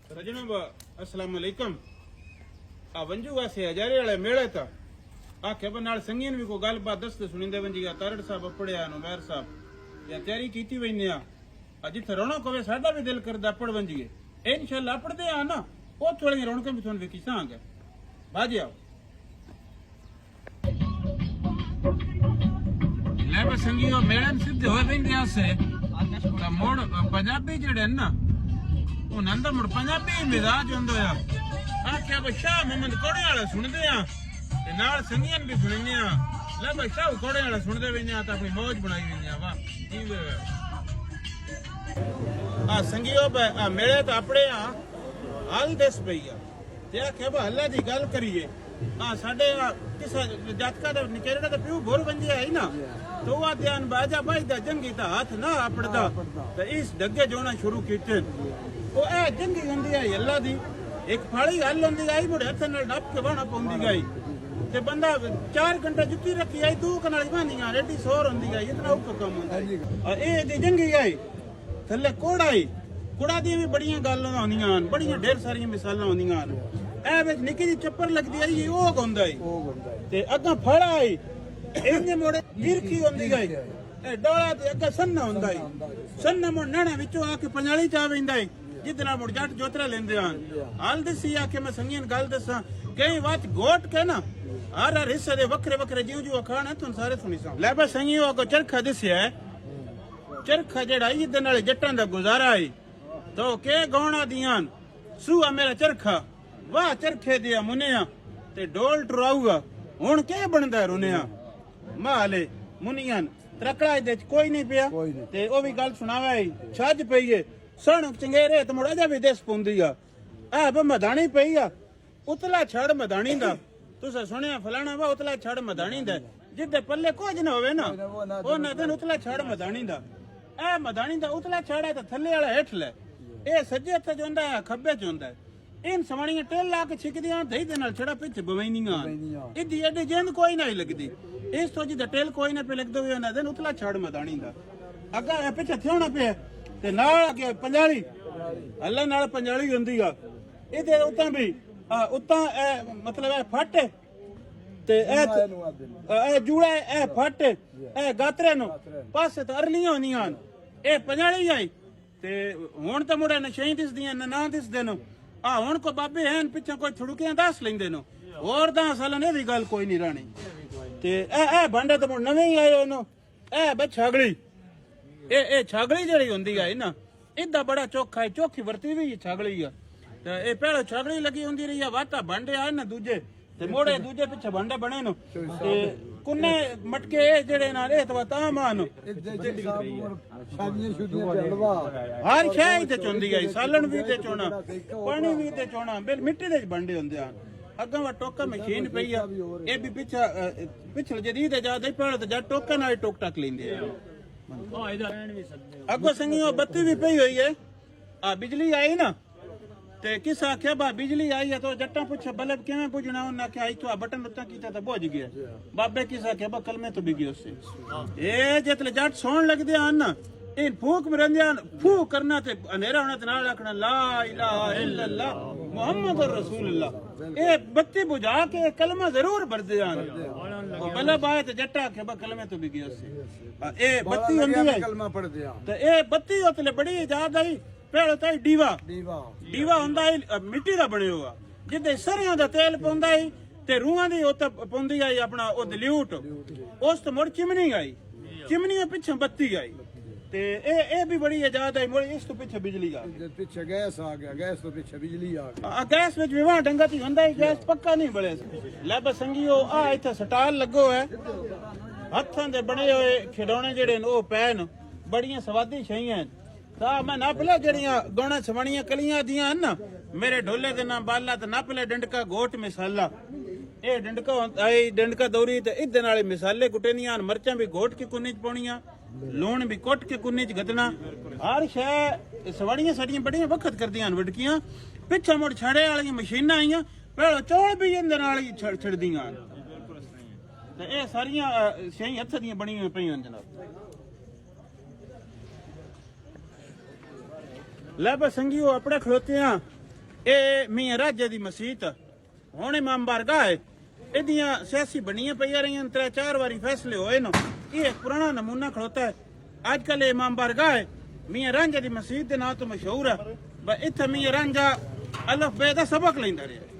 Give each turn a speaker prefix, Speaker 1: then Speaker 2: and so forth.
Speaker 1: जनाब अस्सलाम वालेकुम। आ वंजू वासे हजारे वाले मेले था आखे पर नाल संगीन भी को गलबात दसते सुनिंदे वंजी गया तारड़ साहब अपड़िया नुमैर साहब या तैयारी कीती वईने आ जिथे रौनक होवे साडा भी दिल करदा अपड़ वंजीए इंशाअल्लाह अपड़दे आ ना ओ थोड़ी रौनक भी थोन वेखी सांगे बाजे आओ ले बस संगीओ मेले सिद्ध हो वेंदे आसे ता मोड़ पंजाबी जेड़े ना उन्हां दा मुड़ पंजाबी मिजाज हुंदो आ आख्या बा शाह मोहम्मद कोड़े वाला सुनदे आ ते नाल संगीन भी सुनने आ ले बा शाह कोड़े वाला सुनदे वेने आ ता अपनी मौज बनाई वेने आ वाह ठीक है आ संगीओ आ मेले तो अपने आ हाल दस पई आ ते आख्या बा अल्लाह दी गल करिए आ साडे किस जातका दा निचेड़ा दा पियो भोर बंजे आई ना तो आ ध्यान बाजा भाई दा जंगी दा हाथ ना अपड़दा ते इस डगे जोना शुरू कीते ओ ए जंगी हुंदी आई अल्लाह दी एक फाड़ी हल हुंदी आई मुड़े हथ नाल डप के बाणा पौंदी गई ते बंदा 4 घंटे जुत्ती रखी आई दू कनाल बांधियां रेडी सोर हुंदी गई इतना उप कम हुंदा और ए दी जंगी आई थल्ले कोड़ाई कुड़ा दी भी बड़ियां गल्लां होंदियां बड़ियां ढेर सारियां मिसालां होंदियां ए विच निक्की जी चप्पर लगदी आई ओ गोंदा आई ते अगा फड़ा आई इन्ने मोड़े गिरखी होंदी गई ए डोला ते अगा सन्ना हुंदा आई सन्ना मोड़ नाणे विचों आके पंजाली चा वेंदा आई जितना मुड़ जट जोतरा लेंदे आन हाल दसी आके मैं संगीन गल दसा कई बात गोट के ना हर हिस्से दे वखरे वखरे जीव जीव खाना तुम सारे सुनी सा ले बस संगीओ को चरखा दसिया है चरखा जेड़ा इदे नाल जट्टां दा गुजारा है तो के गौणा दियां सूआ मेरा चरखा वाह चरखे दिया मुनिया ते डोल टुराऊगा हुण के बनदा रुनिया माले मुनियां त्रकड़ा दे कोई नहीं पिया ते ओ भी गल सुनावे छज पईए सण चंगेरे ते मुड़ा जा भी देस पुंदी आ ब मदानी पई आ उतला छड़ मदानी दा तुसा सुनिया फलाना वा उतला छड़ मदानी दा जिदे पल्ले कुछ न होवे ना ओ ना दिन उतला छड़ मदानी दा ए मदानी दा उतला छड़ है ते थल्ले वाला हेठ ले ए सज्जे हत्थ च हुंदा है खब्बे च हुंदा है इन सवाणियां टेल ला के छिकदियां दही दे नाल छड़ा पिछ बवैनियां इदी एडी जेंद कोई नहीं लगदी इस तो जिदा टेल कोई ना पे लगदो वे ना दिन उतला छड़ मदानी दा अगा पिछ थ्योना पे ते नाल अगे पंजाली अल्लाह नाल पंजाली हुंदी आ इदे उतां भी उतां मतलब ए फट ते ए जूड़ा ए फट ए गातरे नो पासे ते अरलियां होंदियां ए पंजाली आई ते हुण ते मुड़े नशई दिसदियां ना दिसदे नो हुण को बाबे हैं पिछा कोई थुड़कियां दस लेंदे नो और 10 सालां ने दी गल कोई नहीं राणी ते ए भांडे ते मुड़ नवे ही आए नो ए बे छागली ए छागली जेड़ी हुंदी है ना इदा बड़ा चोखा है चोखी वरती हुई छागली है ते ए पहले छागली लगी हुंदी रही है वाता भांडे आए ना दूजे ते मोड़े दूजे पिछे भांडे बने नो ते कुन्ने मटके जेड़े ना रे तवा ता मान हर शय ते चोंदी आई सालन भी ते चोना पानी भी ते चोना बिल मिट्टी दे भांडे हुंदे आ अगा वा टोका मशीन पई आ ए भी पिछा पिछल जदीद जा दे पहले ते जा टोका नाल टोक टक लेंदे आ अगो संगियो बत्ती भी पई हुई है आ बिजली आई ना ते किस आख्या बा बिजली आई है तो जट्टा पूछे बल्ब किवें बुझना उन्हें आख्या आई तो बटन उत्ता कीता तो बुझ गया बाबे किस आख्या बा कलमे तो बिगी उससे ए जितले जट सोण लगदे आन ना इन फूक में रहंदे फू करना ते अंधेरा होना ते नाल आखना ला इलाहा इल्लल्लाह मुहम्मदुर रसूलुल्लाह ए बत्ती बुझा के कलमा जरूर भरदे आन बल्ब आए ते जट्टा आख्या बा कलमे तो बिगी उससे ए बत्ती हुंदी है कलमा पढ़दे आ ते ए बत्ती उतले बड़ी इजाद आई पहले तो डीवा डीवा हुंदा है मिट्टी दा बने हुआ जिदे सरियां दा तेल पौंदा है ते रूहां दी उत पौंदी आई अपना ओ दिल्यूट उस तो मुड़ चिमनी आई चिमनी पिछे बत्ती आई ते ए भी बड़ी इजाद आई मुड़ इस तो पीछे बिजली आ गई पीछे गैस आ गया गैस तो पीछे बिजली आ गई गैस विच विवाह ढंगा ती हुंदा है गैस पक्का नहीं बले ले बस संगियो आ इथे स्टाल लगो है हत्थां दे बने होए खिडौने जेड़े न ओ पैन बड़ियां स्वादी शईयां ता मैं नपले जड़ियां गौणा छवणियां कलियां दियां ना मेरे ढोले दे ना बाला ते नपले डंडका गोट मिसाला ए डंडका आई डंडका दौरी ते इदे नाले मिसाले कुटेनियां मरचां भी गोट के कुन्नी च पाउणियां लूण भी कोट के कुन्नी च गदना हर शय सवाणियां साडियां बड़ियां वक्त करदियां वटकियां पिछे मुड़ छड़े वाली मशीनां आईयां पहले चौल भी इदे नाल ही छड़दियां ते ए सारियां शय हत्थ दियां बणियां पईयां जनाब ले बस संगियो अपने खलोते हैं ਇਹ ਮੀਆਂ ਰਾਜੇ ਦੀ ਮਸਜਿਦ ਹੁਣ ਇਮਾਮ ਬਾਰਗਾਹ ਹੈ ਇਹਦੀਆਂ ਸਿਆਸੀ ਬਣੀਆਂ ਪਈਆਂ ਰਹੀਆਂ 3-4 ਵਾਰੀ ਫੈਸਲੇ ਹੋਏ ਨੇ ਇਹ ਇੱਕ ਪੁਰਾਣਾ ਨਮੂਨਾ ਖੜੋਤਾ ਹੈ ਅੱਜ ਕੱਲ ਇਮਾਮ ਬਾਰਗਾਹ ਹੈ ਮੀਆਂ ਰਾਂਝਾ ਦੀ ਮਸਜਿਦ ਦੇ ਨਾਂ ਤੋਂ ਮਸ਼ਹੂਰ ਹੈ ਇੱਥੇ ਮੀਆਂ ਰਾਂਝਾ ਅਲਫ ਬੇ ਦਾ ਸਬਕ ਲੈਂਦਾ ਰਿਹਾ